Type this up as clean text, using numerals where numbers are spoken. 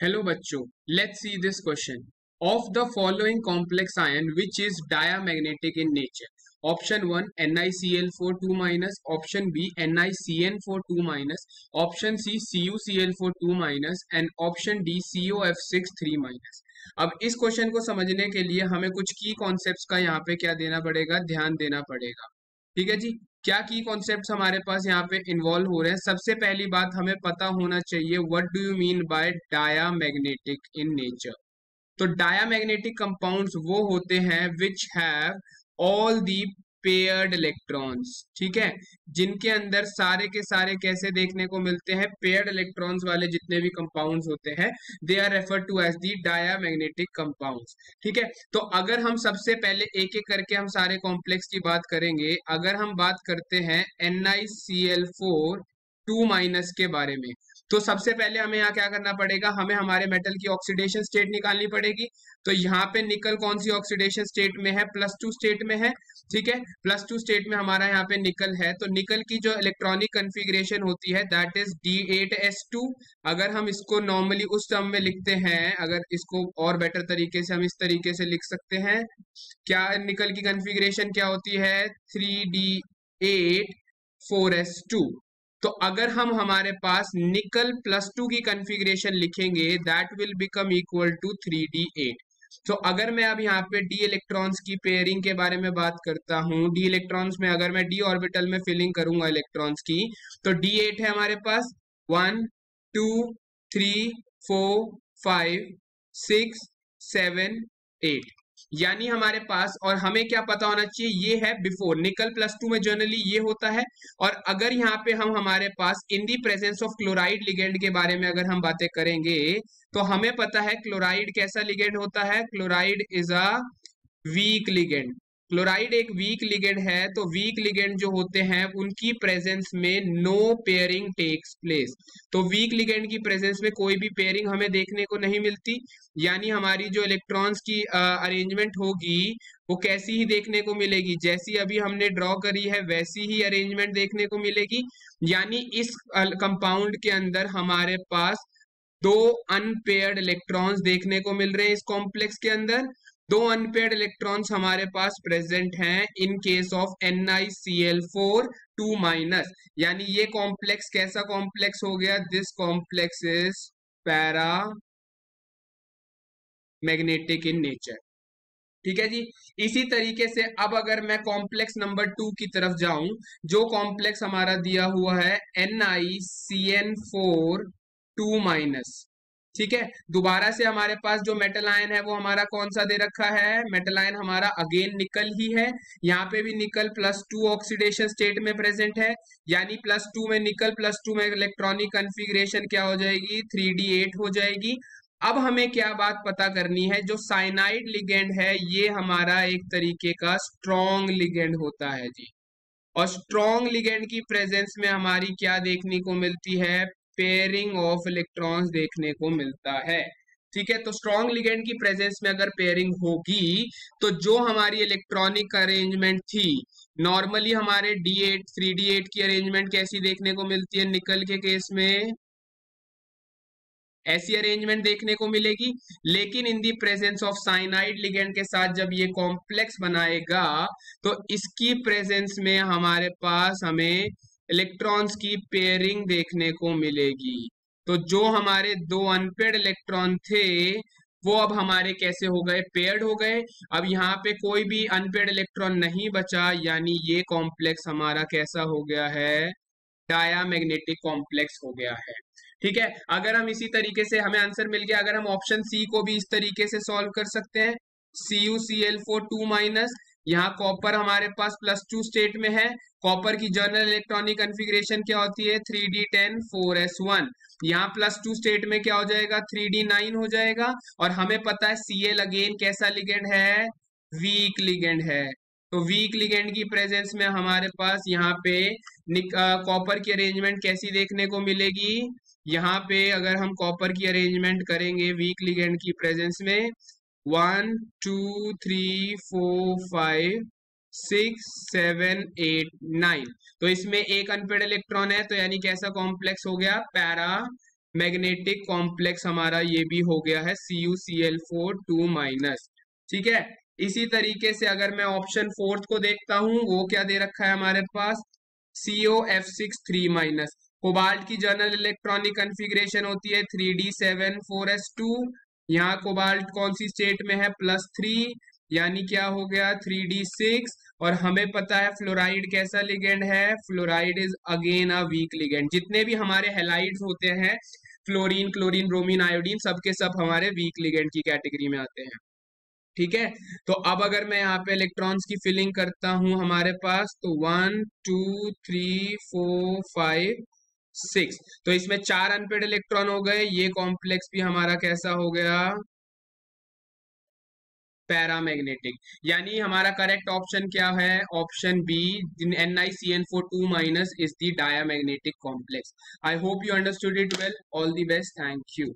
Hello बच्चों, let's see this question. Of the following complex ion which is diamagnetic in nature? Option 1 NiCl4 2 minus, option B NiCN4 2 minus, option C CuCl4 2 minus and option D COF6 3 minus. अब इस question को समझने के लिए हमें कुछ की concepts का यहाँ पे क्या देना पड़ेगा, ध्यान देना पड़ेगा। ठीक है जी, क्या की कॉन्सेप्ट्स हमारे पास यहाँ पे इन्वॉल्व हो रहे हैं। सबसे पहली बात हमें पता होना चाहिए what do you mean by diamagnetic in nature. तो डायामैग्नेटिक कंपाउंड्स वो होते हैं which have all the paired electrons. ठीक है, जिनके अंदर सारे के सारे कैसे देखने को मिलते हैं, पेयर्ड इलेक्ट्रॉन्स वाले जितने भी कंपाउंड्स होते हैं they are refer to as the diamagnetic compounds. ठीक है, तो अगर हम सबसे पहले एक एक करके हम सारे कॉम्प्लेक्स की बात करेंगे। अगर हम बात करते हैं NiCl4 2 माइनस के बारे में, तो सबसे पहले हमें यहाँ क्या करना पड़ेगा, हमें हमारे मेटल की ऑक्सीडेशन स्टेट निकालनी पड़ेगी। तो यहाँ पे निकल कौन सी ऑक्सीडेशन स्टेट में है, +2 स्टेट में है। ठीक है, +2 स्टेट में हमारा यहाँ पे निकल है। तो निकल की जो इलेक्ट्रॉनिक कन्फिग्रेशन होती है दैट इज D8S2। अगर हम इसको नॉर्मली उस टर्म में लिखते हैं, अगर इसको और बेटर तरीके से हम इस तरीके से लिख सकते हैं, क्या निकल की कन्फिग्रेशन क्या होती है, 3D8 4S2। तो अगर हम हमारे पास निकल +2 की कन्फिग्रेशन लिखेंगे that will become equal to 3D8। तो अगर मैं अब यहाँ पे डी इलेक्ट्रॉन्स की पेयरिंग के बारे में बात करता हूँ, डी इलेक्ट्रॉन्स में अगर मैं डी ऑर्बिटल में फिलिंग करूंगा इलेक्ट्रॉन्स की, तो D8 है हमारे पास 1 2 3 4 5 6 7 8, यानी हमारे पास, और हमें क्या पता होना चाहिए, ये है बिफोर निकल +2 में जनरली ये होता है। और अगर यहाँ पे हम हमारे पास in the presence of chloride ligand के बारे में अगर हम बातें करेंगे, तो हमें पता है क्लोराइड कैसा लिगेंड होता है, chloride is a week ligand. Chloride एक वीक लिगेंड है। तो वीक लिगेंड जो होते हैं उनकी प्रेजेंस में नो पेयरिंग टेक्स प्लेस। तो वीक लिगेंड की प्रेजेंस में कोई भी पेयरिंग हमें देखने को नहीं मिलती, यानी हमारी जो इलेक्ट्रॉन्स की अरेंजमेंट होगी वो कैसी ही देखने को मिलेगी, जैसी अभी हमने ड्रॉ करी है वैसी ही अरेंजमेंट देखने को मिलेगी। यानी इस कंपाउंड के अंदर हमारे पास दो अनपेयर्ड इलेक्ट्रॉन्स देखने को मिल रहे हैं। इस कॉम्प्लेक्स के अंदर दो अनपेयर्ड इलेक्ट्रॉन्स हमारे पास प्रेजेंट हैं in case of NiCl4 2 minus. यानी ये कॉम्प्लेक्स कैसा कॉम्प्लेक्स हो गया, this complex is para magnetic in nature. ठीक है जी, इसी तरीके से अब अगर मैं कॉम्प्लेक्स नंबर 2 की तरफ जाऊं, जो कॉम्प्लेक्स हमारा दिया हुआ है NiCN4 2 माइनस। ठीक है, दोबारा से हमारे पास जो मेटल आयन है वो हमारा कौन सा दे रखा है, मेटल आयन हमारा अगेन निकल ही है। यहाँ पे भी निकल +2 ऑक्सीडेशन स्टेट में प्रेजेंट है, यानी +2 में निकल +2 में इलेक्ट्रॉनिक कन्फिग्रेशन क्या हो जाएगी, 3D8 हो जाएगी। अब हमें क्या बात पता करनी है, जो साइनाइड लिगेंड है ये हमारा एक तरीके का स्ट्रॉन्ग लिगेंड होता है जी। और स्ट्रॉन्ग लिगेंड की प्रेजेंस में हमारी क्या देखने को मिलती है, पेयरिंग ऑफ इलेक्ट्रॉन्स देखने को मिलता है। ठीक है, तो स्ट्रॉन्ग लिगेंड की प्रेजेंस में अगर पेयरिंग होगी तो जो हमारी इलेक्ट्रॉनिक अरेंजमेंट थी, नॉर्मली हमारे D8 3D8 की अरेंजमेंट कैसी देखने को मिलती है, निकल के केस में ऐसी अरेंजमेंट देखने को मिलेगी। लेकिन in the presence of cyanide ligand के साथ जब ये कॉम्प्लेक्स बनाएगा तो इसकी प्रेजेंस में हमारे पास हमें इलेक्ट्रॉन्स की पेयरिंग देखने को मिलेगी। तो जो हमारे दो अनपेयर्ड इलेक्ट्रॉन थे वो अब हमारे कैसे हो गए, पेयर्ड हो गए। अब यहाँ पे कोई भी अनपेयर्ड इलेक्ट्रॉन नहीं बचा, यानी ये कॉम्प्लेक्स हमारा कैसा हो गया है, डायामैग्नेटिक कॉम्प्लेक्स हो गया है। ठीक है, अगर हम इसी तरीके से हमें आंसर मिल गया, अगर हम ऑप्शन सी को भी इस तरीके से सॉल्व कर सकते हैं, CuCl4 2 माइनस, यहाँ कॉपर हमारे पास +2 स्टेट में है। कॉपर की जनरल इलेक्ट्रॉनिक कन्फिग्रेशन क्या होती है, 3D10 4S1। यहाँ +2 स्टेट में क्या हो जाएगा, 3D9 हो जाएगा। और हमें पता है Cl अगेन कैसा लिगेंड है, वीक लिगेंड है। तो वीक लिगेंड की प्रेजेंस में हमारे पास यहाँ पे कॉपर की अरेंजमेंट कैसी देखने को मिलेगी, यहाँ पे अगर हम कॉपर की अरेंजमेंट करेंगे वीक लिगेंड की प्रेजेंस में 1 2 3 4 5 6 7 8 9, तो इसमें एक अनपेयर्ड इलेक्ट्रॉन है, तो यानी कैसा कॉम्प्लेक्स हो गया, पैरा मैग्नेटिक कॉम्प्लेक्स हमारा ये भी हो गया है CuCl4 2 माइनस। ठीक है, इसी तरीके से अगर मैं ऑप्शन फोर्थ को देखता हूं, वो क्या दे रखा है हमारे पास, COF6 3 माइनस। कोबाल्ट की जर्नल इलेक्ट्रॉनिक कन्फिग्रेशन होती है 3d7 4s2। यहाँ कोबाल्ट कौन सी स्टेट में है, +3, यानी क्या हो गया 3d6। और हमें पता है फ्लोराइड कैसा लिगेंड है, fluoride is again a week ligand. जितने भी हमारे हेलाइड्स होते हैं, फ्लोरीन, क्लोरीन, ब्रोमीन, आयोडीन, सबके सब हमारे वीक लिगेंड की कैटेगरी में आते हैं। ठीक है, तो अब अगर मैं यहाँ पे इलेक्ट्रॉन्स की फिलिंग करता हूं हमारे पास, तो 1 2 3 4 5 6, तो इसमें 4 अनपेड इलेक्ट्रॉन हो गए। ये कॉम्प्लेक्स भी हमारा कैसा हो गया, पैरामैग्नेटिक। यानी हमारा करेक्ट ऑप्शन क्या है, option B, NiCN4 2 minus is the diamagnetic complex. I hope you understood it well. All the best, thank you.